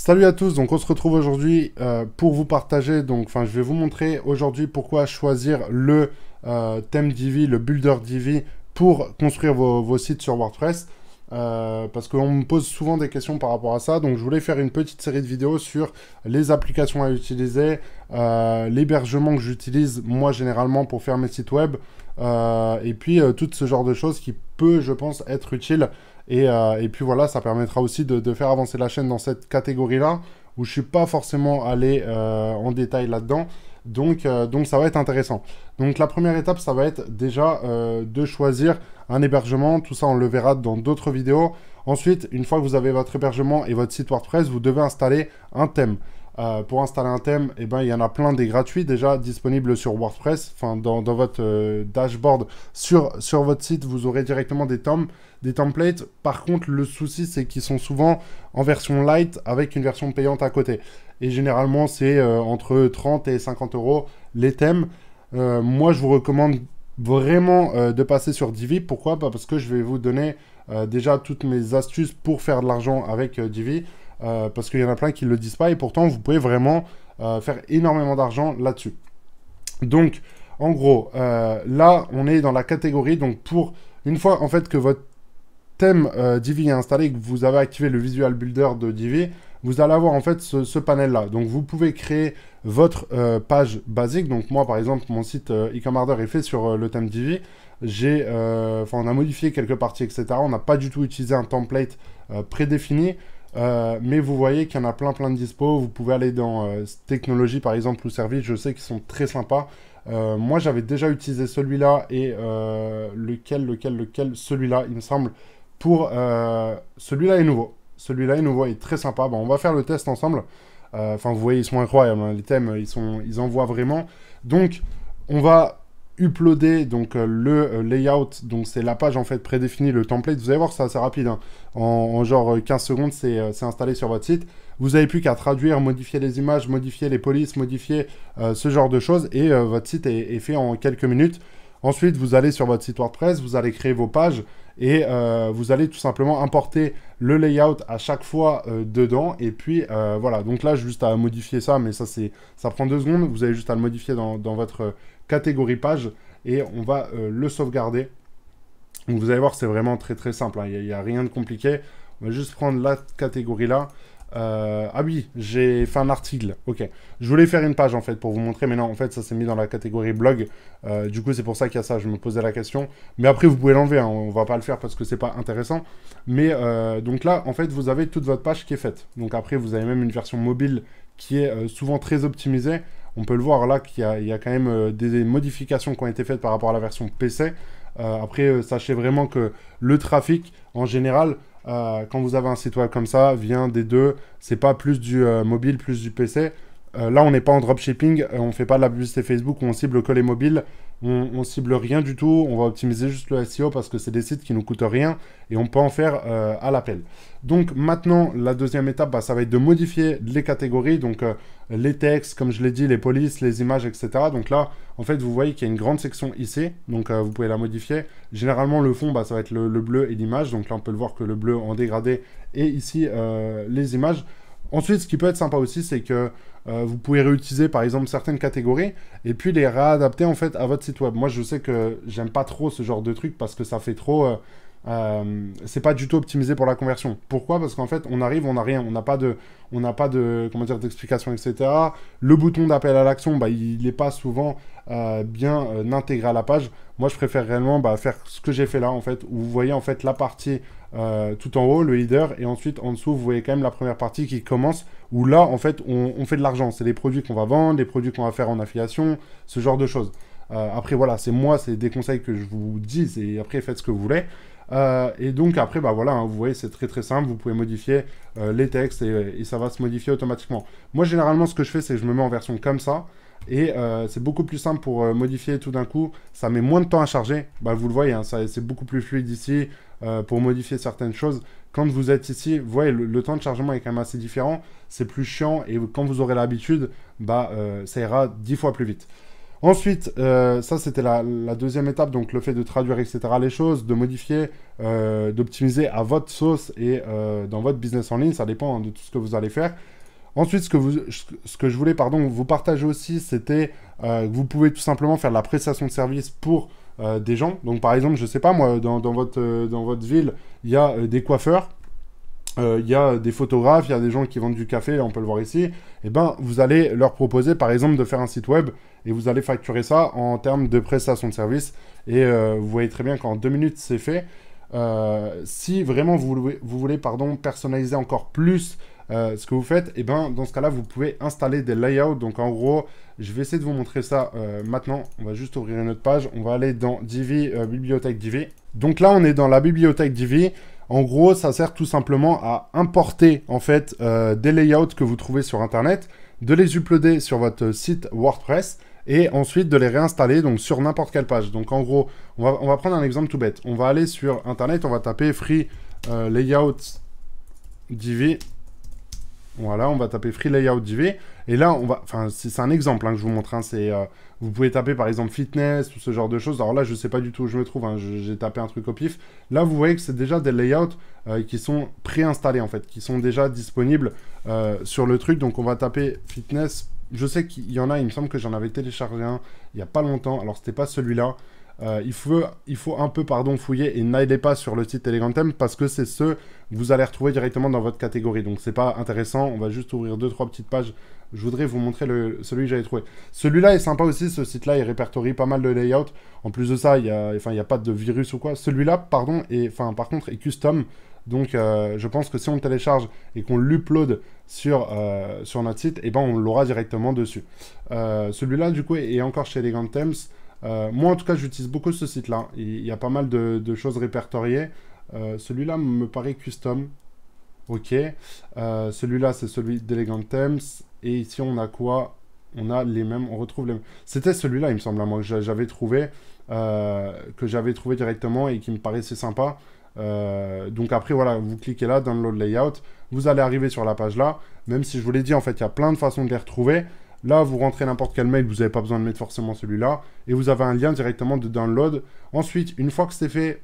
Salut à tous, donc on se retrouve aujourd'hui pour vous partager, je vais vous montrer aujourd'hui pourquoi choisir le thème Divi, le builder Divi pour construire vos sites sur WordPress. Parce qu'on me pose souvent des questions par rapport à ça, donc je voulais faire une petite série de vidéos sur les applications à utiliser, l'hébergement que j'utilise moi généralement pour faire mes sites web, et puis tout ce genre de choses qui peut, je pense, être utile. Et puis voilà, ça permettra aussi de faire avancer la chaîne dans cette catégorie-là, où je ne suis pas forcément allé en détail là-dedans. Donc ça va être intéressant. Donc la première étape, ça va être déjà de choisir un hébergement. Tout ça, on le verra dans d'autres vidéos. Ensuite, une fois que vous avez votre hébergement et votre site WordPress, vous devez installer un thème. Pour installer un thème, eh ben, il y en a plein des gratuits déjà disponibles sur WordPress. Enfin, dans votre dashboard sur votre site, vous aurez directement des templates. Par contre, le souci, c'est qu'ils sont souvent en version light avec une version payante à côté. Et généralement, c'est entre 30 et 50 euros les thèmes. Moi, je vous recommande vraiment de passer sur Divi. Pourquoi? Parce que je vais vous donner déjà toutes mes astuces pour faire de l'argent avec Divi. Parce qu'il y en a plein qui ne le disent pas et pourtant vous pouvez vraiment faire énormément d'argent là-dessus. Donc en gros, là on est dans la catégorie, donc pour une fois en fait que votre thème Divi est installé et que vous avez activé le Visual Builder de Divi, vous allez avoir en fait ce panel-là. Donc vous pouvez créer votre page basique. Donc moi par exemple, mon site e-commerce est fait sur le thème Divi. On a modifié quelques parties, etc. On n'a pas du tout utilisé un template prédéfini. Mais vous voyez qu'il y en a plein de dispo. Vous pouvez aller dans technologie par exemple ou service, je sais qu'ils sont très sympas. Moi j'avais déjà utilisé celui-là et celui-là il me semble. Pour celui-là est nouveau. Celui-là est nouveau et très sympa. Bon, on va faire le test ensemble. Vous voyez, ils sont incroyables, hein. Les thèmes, ils envoient vraiment. Donc on va uploader donc le layout, donc c'est la page en fait prédéfinie, le template. Vous allez voir, c'est assez rapide, hein. En genre 15 secondes, c'est installé sur votre site. Vous n'avez plus qu'à traduire, modifier les images, modifier les polices, modifier ce genre de choses et votre site est fait en quelques minutes. Ensuite, vous allez sur votre site WordPress, vous allez créer vos pages et vous allez tout simplement importer le layout à chaque fois dedans. Et puis voilà, donc là, juste à modifier ça, mais ça prend 2 secondes. Vous avez juste à le modifier dans votre catégorie page et on va le sauvegarder. Donc vous allez voir, c'est vraiment très simple, hein. Il n'y a rien de compliqué. On va juste prendre la catégorie là. Ah oui, j'ai fait un article. Ok. Je voulais faire une page en fait pour vous montrer, mais non, en fait, ça s'est mis dans la catégorie blog. Du coup, c'est pour ça qu'il y a ça. Je me posais la question. Mais après, vous pouvez l'enlever, hein. On va pas le faire parce que c'est pas intéressant. Mais donc là, en fait, vous avez toute votre page qui est faite. Donc après, vous avez même une version mobile qui est souvent très optimisée. On peut le voir là qu'il y a quand même des modifications qui ont été faites par rapport à la version PC. Après, sachez vraiment que le trafic, en général, quand vous avez un site web comme ça, vient des deux. C'est pas plus du mobile, plus du PC. Là, on n'est pas en dropshipping. On fait pas de la publicité Facebook où on cible que les mobiles. On cible rien du tout. On va optimiser juste le SEO parce que c'est des sites qui nous coûtent rien et on peut en faire à l'appel. Donc maintenant, la deuxième étape, ça va être de modifier les catégories. Donc les textes, comme je l'ai dit, les polices, les images, etc. Donc là, en fait, vous voyez qu'il y a une grande section ici. Donc vous pouvez la modifier. Généralement, le fond, ça va être le bleu et l'image. Donc là, on peut le voir que le bleu en dégradé et ici les images. Ensuite, ce qui peut être sympa aussi, c'est que vous pouvez réutiliser par exemple certaines catégories et puis les réadapter en fait à votre site web. Moi, je sais que j'aime pas trop ce genre de truc parce que ça fait trop... c'est pas du tout optimisé pour la conversion. Pourquoi? Parce qu'en fait, on arrive, on n'a rien, on n'a pas de comment dire, d'explication, etc. Le bouton d'appel à l'action, il n'est pas souvent bien intégré à la page. Moi, je préfère réellement faire ce que j'ai fait là, en fait, où vous voyez en fait la partie tout en haut, le leader, et ensuite en dessous, vous voyez quand même la première partie qui commence, où là, en fait, on fait de l'argent. C'est les produits qu'on va vendre, les produits qu'on va faire en affiliation, ce genre de choses. Après, voilà, c'est des conseils que je vous dis, et après, faites ce que vous voulez. Et donc après, voilà, hein, vous voyez, c'est très simple. Vous pouvez modifier les textes et ça va se modifier automatiquement. Moi, généralement, ce que je fais, c'est que je me mets en version comme ça. Et c'est beaucoup plus simple pour modifier tout d'un coup. Ça met moins de temps à charger. Vous le voyez, hein, c'est beaucoup plus fluide ici pour modifier certaines choses. Quand vous êtes ici, vous voyez, le temps de chargement est quand même assez différent. C'est plus chiant et quand vous aurez l'habitude, ça ira 10 fois plus vite. Ensuite, ça c'était la deuxième étape, donc le fait de traduire, etc. les choses, de modifier, d'optimiser à votre sauce et dans votre business en ligne, ça dépend hein, de tout ce que vous allez faire. Ensuite, ce que je voulais vous partager aussi, c'était que vous pouvez tout simplement faire de la prestation de service pour des gens. Donc par exemple, je sais pas moi, dans votre ville, il y a des coiffeurs. Il y a des photographes, il y a des gens qui vendent du café, on peut le voir ici, et ben vous allez leur proposer par exemple de faire un site web et vous allez facturer ça en termes de prestation de service et vous voyez très bien qu'en 2 minutes c'est fait. Si vraiment vous voulez personnaliser encore plus ce que vous faites, et ben dans ce cas-là vous pouvez installer des layouts. Donc en gros, je vais essayer de vous montrer ça maintenant. On va juste ouvrir une autre page, on va aller dans Divi, bibliothèque Divi. Donc là on est dans la bibliothèque Divi. En gros, ça sert tout simplement à importer en fait des layouts que vous trouvez sur Internet, de les uploader sur votre site WordPress et ensuite de les réinstaller donc sur n'importe quelle page. Donc en gros, on va prendre un exemple tout bête. On va aller sur Internet, on va taper free layout Divi. Voilà, on va taper free layout Divi. Et là, c'est un exemple hein, que je vous montre. Hein, vous pouvez taper par exemple fitness ou ce genre de choses. Alors là, je ne sais pas du tout où je me trouve. Hein, j'ai tapé un truc au pif. Là, vous voyez que c'est déjà des layouts qui sont préinstallés en fait, qui sont déjà disponibles sur le truc. Donc on va taper fitness. Je sais qu'il y en a, il me semble que j'en avais téléchargé un il n'y a pas longtemps. Alors c'était pas celui-là. Il faut un peu fouiller et n'allez pas sur le site Elegantem parce que c'est ceux que vous allez retrouver directement dans votre catégorie. Donc c'est pas intéressant, on va juste ouvrir 2-3 petites pages. Je voudrais vous montrer celui que j'avais trouvé. Celui-là est sympa aussi, ce site-là, il répertorie pas mal de layouts. En plus de ça, il n'y a pas de virus ou quoi. Celui-là, par contre, est custom. Donc je pense que si on le télécharge et qu'on l'upload sur notre site, et ben on l'aura directement dessus. Celui-là, du coup, est encore chez Elegantems. Moi, en tout cas, j'utilise beaucoup ce site-là. Il y a pas mal de choses répertoriées. Celui-là me paraît custom. Ok. Celui-là, c'est celui d'Elegantems. Et ici, on a quoi? On a les mêmes. On retrouve les mêmes. C'était celui-là, il me semble, moi, que j'avais trouvé directement et qui me paraissait sympa. Donc après, voilà, vous cliquez là, Download Layout. Vous allez arriver sur la page là. Même si je vous l'ai dit, en fait, il y a plein de façons de les retrouver. Là, vous rentrez n'importe quel mail, vous n'avez pas besoin de mettre forcément celui-là. Et vous avez un lien directement de download. Ensuite, une fois que c'est fait,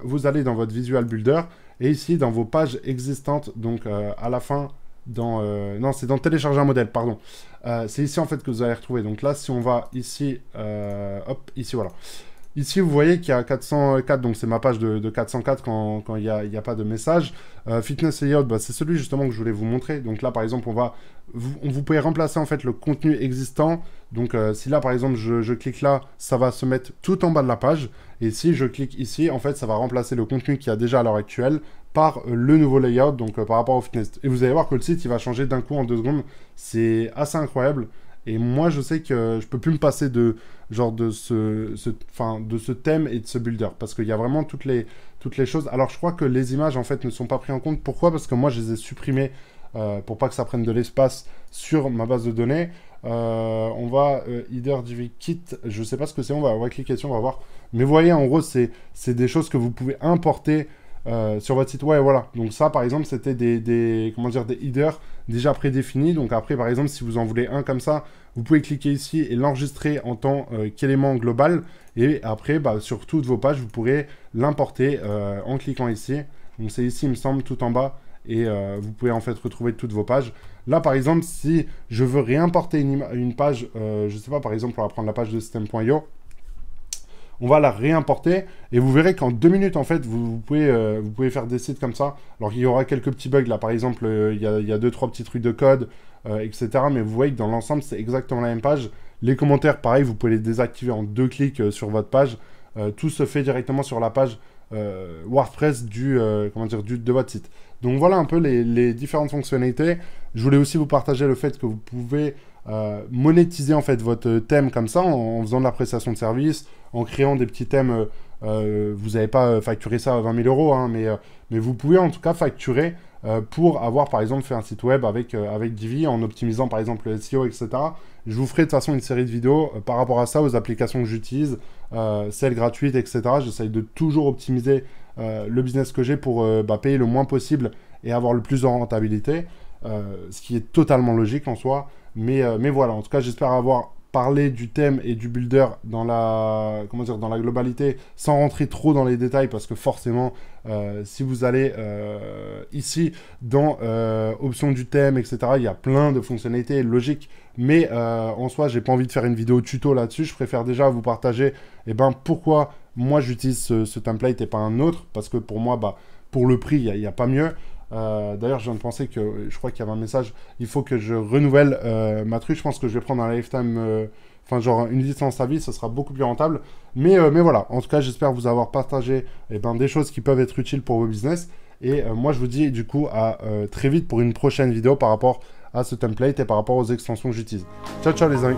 vous allez dans votre Visual Builder. Et ici, dans vos pages existantes, donc à la fin, non, c'est dans Télécharger un modèle, pardon. C'est ici, en fait, que vous allez retrouver. Donc là, si on va ici, hop, ici, voilà. Ici, vous voyez qu'il y a 404, donc c'est ma page de 404 quand il n'y a pas de message. Fitness Layout, bah, c'est celui justement que je voulais vous montrer. Donc là, par exemple, vous pouvez remplacer en fait le contenu existant. Donc si là, par exemple, je clique là, ça va se mettre tout en bas de la page. Et si je clique ici, en fait, ça va remplacer le contenu qu'il y a déjà à l'heure actuelle par le nouveau layout, donc par rapport au fitness. Et vous allez voir que le site, il va changer d'un coup en 2 secondes. C'est assez incroyable. Et moi, je sais que je peux plus me passer de ce thème et de ce builder. Parce qu'il y a vraiment toutes les choses. Alors, je crois que les images, en fait, ne sont pas prises en compte. Pourquoi? Parce que moi, je les ai supprimées pour pas que ça prenne de l'espace sur ma base de données. On va Header Divi Kit. Je sais pas ce que c'est. On va cliquer dessus, on va voir. Mais vous voyez, en gros, c'est des choses que vous pouvez importer sur votre site. Ouais, voilà. Donc ça, par exemple, c'était des headers déjà prédéfinis. Donc après, par exemple, si vous en voulez un comme ça, vous pouvez cliquer ici et l'enregistrer en tant qu'élément global. Et après, sur toutes vos pages, vous pourrez l'importer en cliquant ici. Donc c'est ici, il me semble, tout en bas. Et vous pouvez en fait retrouver toutes vos pages. Là, par exemple, si je veux réimporter une page, je sais pas, par exemple, on va prendre la page de system.io. On va la réimporter et vous verrez qu'en 2 minutes, en fait, vous pouvez faire des sites comme ça. Alors, il y aura quelques petits bugs. Là, par exemple, il y a 2-3 petits trucs de code, etc. Mais vous voyez que dans l'ensemble, c'est exactement la même page. Les commentaires, pareil, vous pouvez les désactiver en 2 clics sur votre page. Tout se fait directement sur la page WordPress de votre site. Donc, voilà un peu les différentes fonctionnalités. Je voulais aussi vous partager le fait que vous pouvez monétiser en fait votre thème comme ça en faisant de la prestation de service, en créant des petits thèmes. Vous n'avez pas facturé ça à 20 000 euros, hein, mais vous pouvez en tout cas facturer pour avoir par exemple fait un site web avec Divi en optimisant par exemple le SEO, etc. Je vous ferai de toute façon une série de vidéos par rapport à ça, aux applications que j'utilise, celles gratuites, etc. J'essaye de toujours optimiser le business que j'ai pour payer le moins possible et avoir le plus de rentabilité, ce qui est totalement logique en soi. Mais voilà, en tout cas, j'espère avoir parler du thème et du builder dans la, comment dire, dans la globalité, sans rentrer trop dans les détails, parce que forcément, si vous allez ici, dans options du thème, etc., il y a plein de fonctionnalités logiques, mais en soi, j'ai pas envie de faire une vidéo tuto là-dessus, je préfère déjà vous partager pourquoi moi j'utilise ce template et pas un autre, parce que pour moi, pour le prix, il n'y a pas mieux. D'ailleurs, je viens de penser que je crois qu'il y avait un message. Il faut que je renouvelle ma truc. Je pense que je vais prendre un lifetime, enfin, genre une licence à vie, ce sera beaucoup plus rentable. Mais voilà, en tout cas, j'espère vous avoir partagé des choses qui peuvent être utiles pour vos business. Et moi, je vous dis du coup à très vite pour une prochaine vidéo par rapport à ce template et par rapport aux extensions que j'utilise. Ciao, ciao les amis.